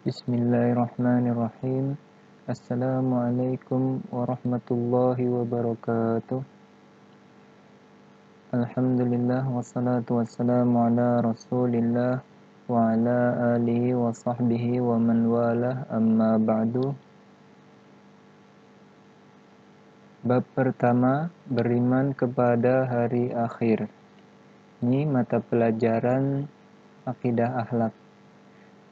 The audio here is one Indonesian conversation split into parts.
Bismillahirrahmanirrahim. Assalamualaikum warahmatullahi wabarakatuh. Alhamdulillah wassalatu wassalamu ala rasulillah wa ala alihi wa sahbihi wa man walah, amma ba'du. Bab pertama, beriman kepada hari akhir. Ini mata pelajaran akidah akhlak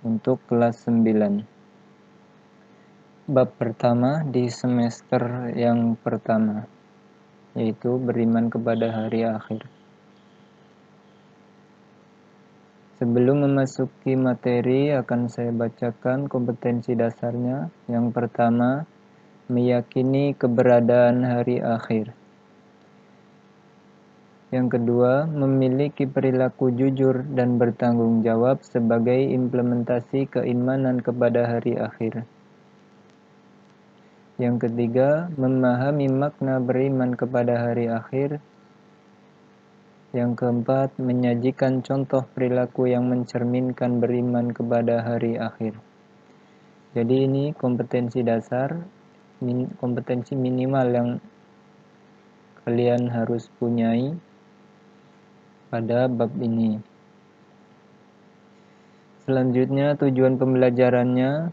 untuk kelas 9. Bab pertama di semester yang pertama, yaitu beriman kepada hari akhir. Sebelum memasuki materi, akan saya bacakan kompetensi dasarnya. Yang pertama, meyakini keberadaan hari akhir. Yang kedua, memiliki perilaku jujur dan bertanggung jawab sebagai implementasi keimanan kepada hari akhir. Yang ketiga, memahami makna beriman kepada hari akhir. Yang keempat, menyajikan contoh perilaku yang mencerminkan beriman kepada hari akhir. Jadi ini kompetensi dasar, kompetensi minimal yang kalian harus punyai pada bab ini. Selanjutnya, tujuan pembelajarannya,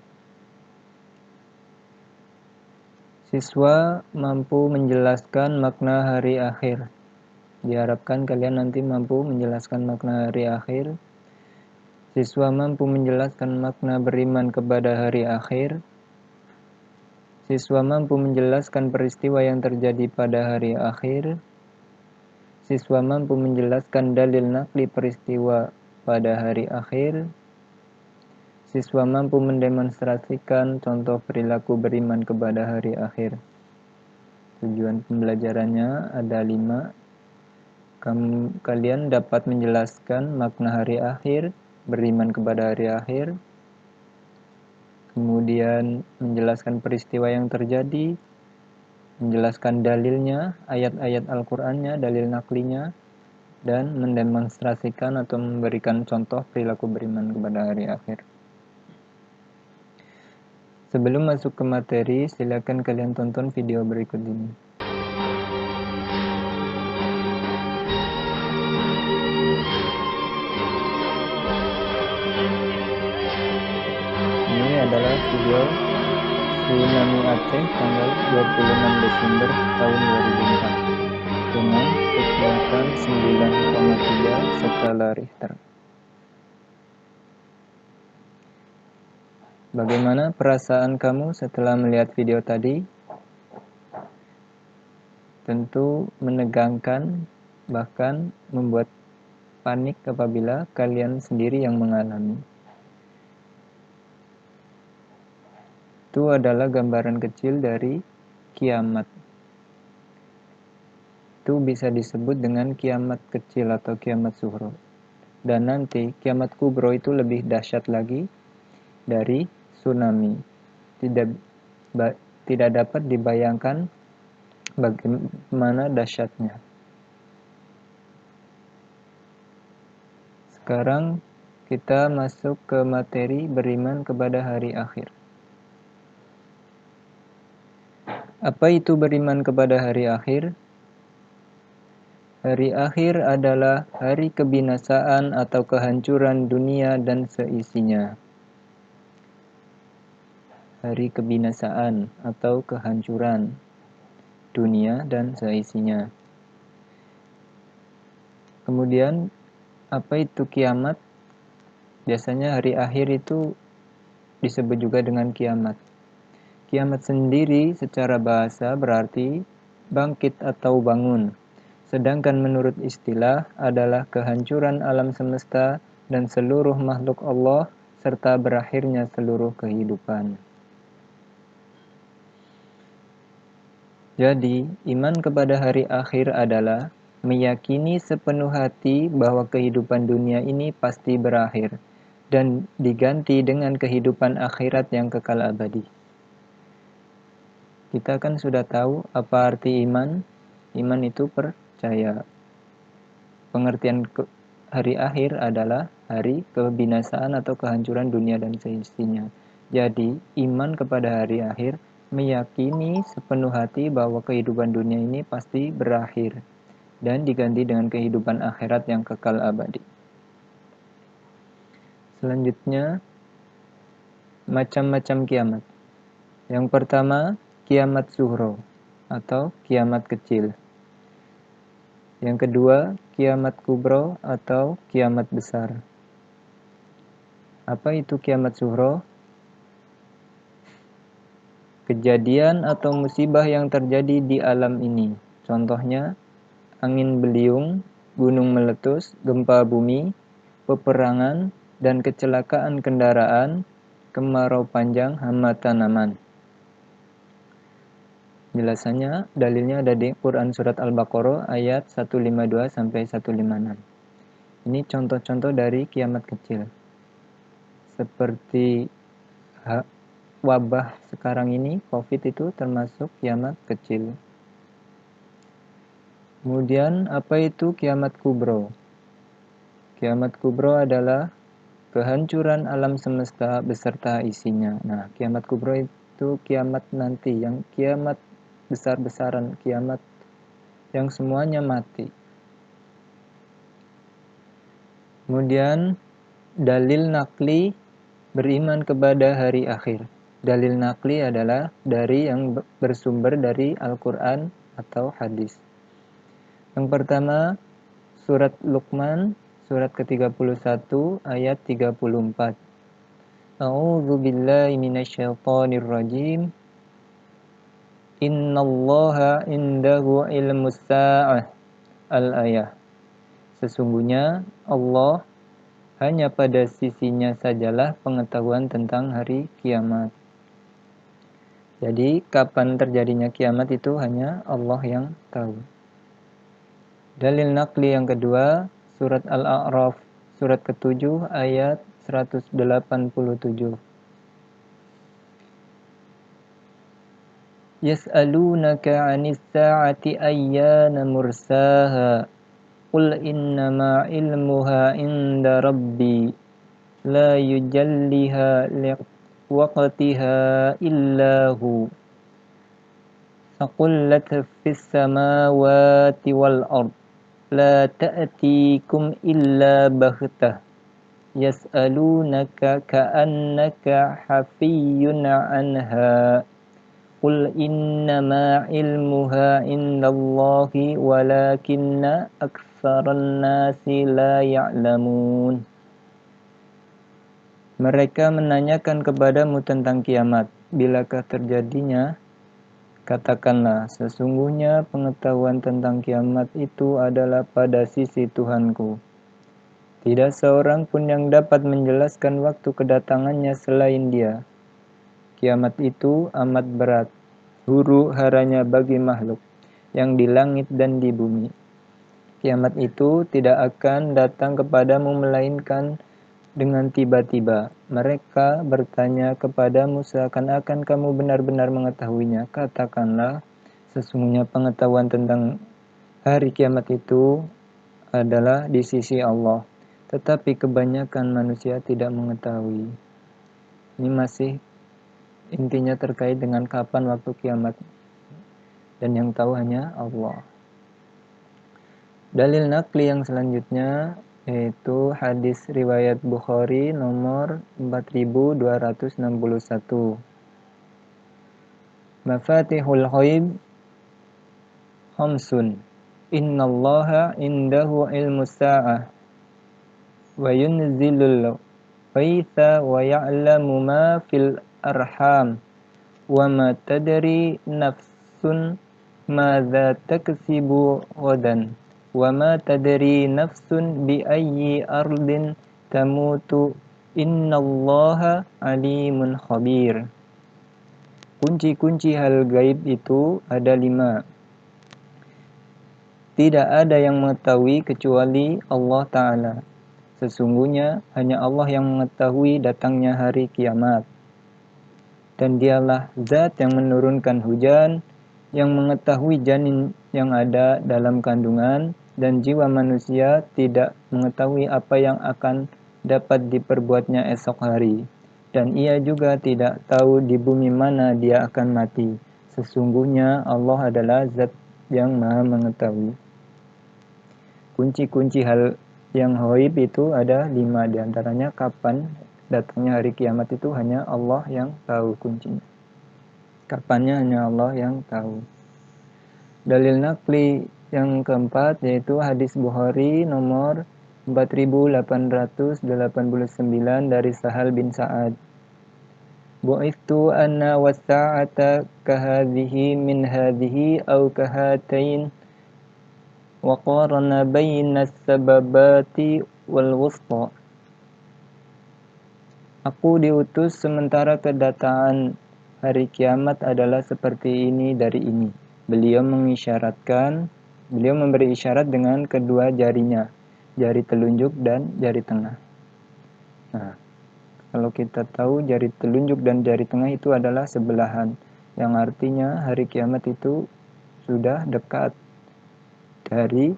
siswa mampu menjelaskan makna hari akhir. Diharapkan kalian nanti mampu menjelaskan makna hari akhir. Siswa mampu menjelaskan makna beriman kepada hari akhir. Siswa mampu menjelaskan peristiwa yang terjadi pada hari akhir. Siswa mampu menjelaskan dalil nakli peristiwa pada hari akhir. Siswa mampu mendemonstrasikan contoh perilaku beriman kepada hari akhir. Tujuan pembelajarannya ada 5. Kalian dapat menjelaskan makna hari akhir, beriman kepada hari akhir, kemudian menjelaskan peristiwa yang terjadi, menjelaskan dalilnya, ayat-ayat Al-Qur'annya, dalil naklinya, dan mendemonstrasikan atau memberikan contoh perilaku beriman kepada hari akhir. Sebelum masuk ke materi, silakan kalian tonton video berikut ini. Ini adalah video tsunami Aceh tanggal 26 Desember tahun 2004 dengan kekuatan 9,3 skala Richter. Bagaimana perasaan kamu setelah melihat video tadi? Tentu menegangkan, bahkan membuat panik apabila kalian sendiri yang mengalami. Itu adalah gambaran kecil dari kiamat. Itu bisa disebut dengan kiamat kecil atau kiamat sughra. Dan nanti kiamat kubro itu lebih dahsyat lagi dari tsunami. Tidak dapat dibayangkan bagaimana dahsyatnya. Sekarang kita masuk ke materi beriman kepada hari akhir. Apa itu beriman kepada hari akhir? Hari akhir adalah hari kebinasaan atau kehancuran dunia dan seisinya. Hari kebinasaan atau kehancuran dunia dan seisinya. Kemudian, apa itu kiamat? Biasanya hari akhir itu disebut juga dengan kiamat. Kiamat sendiri secara bahasa berarti bangkit atau bangun. Sedangkan menurut istilah adalah kehancuran alam semesta dan seluruh makhluk Allah serta berakhirnya seluruh kehidupan. Jadi, iman kepada hari akhir adalah meyakini sepenuh hati bahwa kehidupan dunia ini pasti berakhir dan diganti dengan kehidupan akhirat yang kekal abadi. Kita kan sudah tahu apa arti iman. Iman itu percaya. Pengertian hari akhir adalah hari kebinasaan atau kehancuran dunia dan seisinya. Jadi, iman kepada hari akhir meyakini sepenuh hati bahwa kehidupan dunia ini pasti berakhir dan diganti dengan kehidupan akhirat yang kekal abadi. Selanjutnya, macam-macam kiamat. Yang pertama, kiamat sughra atau kiamat kecil. Yang kedua, kiamat kubra atau kiamat besar. Apa itu kiamat sughra? Kejadian atau musibah yang terjadi di alam ini. Contohnya, angin beliung, gunung meletus, gempa bumi, peperangan, dan kecelakaan kendaraan, kemarau panjang, hama tanaman. Jelasannya, dalilnya ada di Quran Surat Al-Baqarah ayat 152 sampai 156. Ini contoh-contoh dari kiamat kecil. Seperti wabah sekarang ini, COVID itu termasuk kiamat kecil. Kemudian, apa itu kiamat kubro? Kiamat kubro adalah kehancuran alam semesta beserta isinya. Nah, kiamat kubro itu kiamat nanti, yang kiamat besar-besaran, kiamat yang semuanya mati. Kemudian dalil nakli beriman kepada hari akhir. Dalil nakli adalah dari yang bersumber dari Al-Quran atau hadis. Yang pertama, surat Luqman, surat ke-31 ayat 34. A'udzu billahi minasyaitonir rajim. Innallaha indahu ilmus sa'ah. Al-ayah. Sesungguhnya Allah hanya pada sisinya sajalah pengetahuan tentang hari kiamat. Jadi kapan terjadinya kiamat itu hanya Allah yang tahu. Dalil nakli yang kedua, surat Al-A'raf, surat ke-7 ayat 187. Yas'alunaka 'anis sa'ati ayyana mursaha. Qul innama ilmuha 'inda rabbi la yujalliha liwaqtiha illa hu. Faqullat fis samawati wal ard la ta'tikum illa baghtah. Yas'alunaka ka'annaka hafiyyun 'anha. Qul innama ilmuha indallahi walakinna aktsaran nasi la ya'lamun. Mereka menanyakan kepadamu tentang kiamat. Bilakah terjadinya? Katakanlah, sesungguhnya pengetahuan tentang kiamat itu adalah pada sisi Tuhanku. Tidak seorang pun yang dapat menjelaskan waktu kedatangannya selain Dia. Kiamat itu amat berat, huru haranya bagi makhluk yang di langit dan di bumi. Kiamat itu tidak akan datang kepadamu melainkan dengan tiba-tiba. Mereka bertanya kepadamu seakan-akan kamu benar-benar mengetahuinya. Katakanlah, sesungguhnya pengetahuan tentang hari kiamat itu adalah di sisi Allah. Tetapi kebanyakan manusia tidak mengetahui. Ini masih intinya terkait dengan kapan waktu kiamat. Dan yang tahu hanya Allah. Dalil nakli yang selanjutnya yaitu hadis riwayat Bukhari nomor 4261. Mafatihul ghaib khamsun. Innallaha indahu ilmus sa'ah wa yunzilul ghaitha wa ya'lamu ma fil arham wa ma tadri nafsun madza taksibu ghadan wa ma tadri nafsun bi ayyi ardin tamutu innallaha alimun khabir. Kunci-kunci hal gaib itu ada 5. Tidak ada yang mengetahui kecuali Allah Ta'ala. Sesungguhnya hanya Allah yang mengetahui datangnya hari kiamat. Dan Dialah zat yang menurunkan hujan, yang mengetahui janin yang ada dalam kandungan, dan jiwa manusia tidak mengetahui apa yang akan dapat diperbuatnya esok hari. Dan ia juga tidak tahu di bumi mana dia akan mati. Sesungguhnya Allah adalah zat yang maha mengetahui. Kunci-kunci hal yang ghaib itu ada 5, diantaranya kapan datangnya hari kiamat itu hanya Allah yang tahu kuncinya. Kapannya hanya Allah yang tahu. Dalil nakli yang keempat yaitu hadis Bukhari nomor 4889 dari Sahal bin Sa'ad. Bu'ithtu anna wasa'ata kahadhihi min hadhihi au kahatain wa qarana bayna sababati wal wusta. Aku diutus sementara kedatangan hari kiamat adalah seperti ini dari ini. Beliau memberi isyarat dengan kedua jarinya, jari telunjuk dan jari tengah. Nah, kalau kita tahu jari telunjuk dan jari tengah itu adalah sebelahan, yang artinya hari kiamat itu sudah dekat dari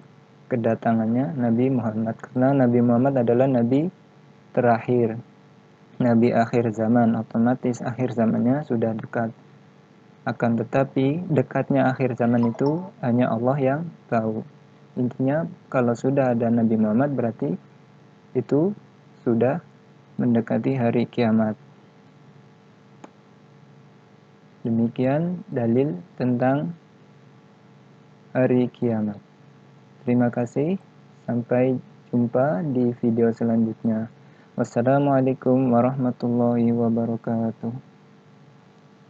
kedatangannya Nabi Muhammad. Karena Nabi Muhammad adalah Nabi terakhir, Nabi akhir zaman, otomatis akhir zamannya sudah dekat. Akan tetapi dekatnya akhir zaman itu hanya Allah yang tahu. Intinya kalau sudah ada Nabi Muhammad berarti itu sudah mendekati hari kiamat. Demikian dalil tentang hari kiamat. Terima kasih. Sampai jumpa di video selanjutnya. Wassalamualaikum warahmatullahi wabarakatuh.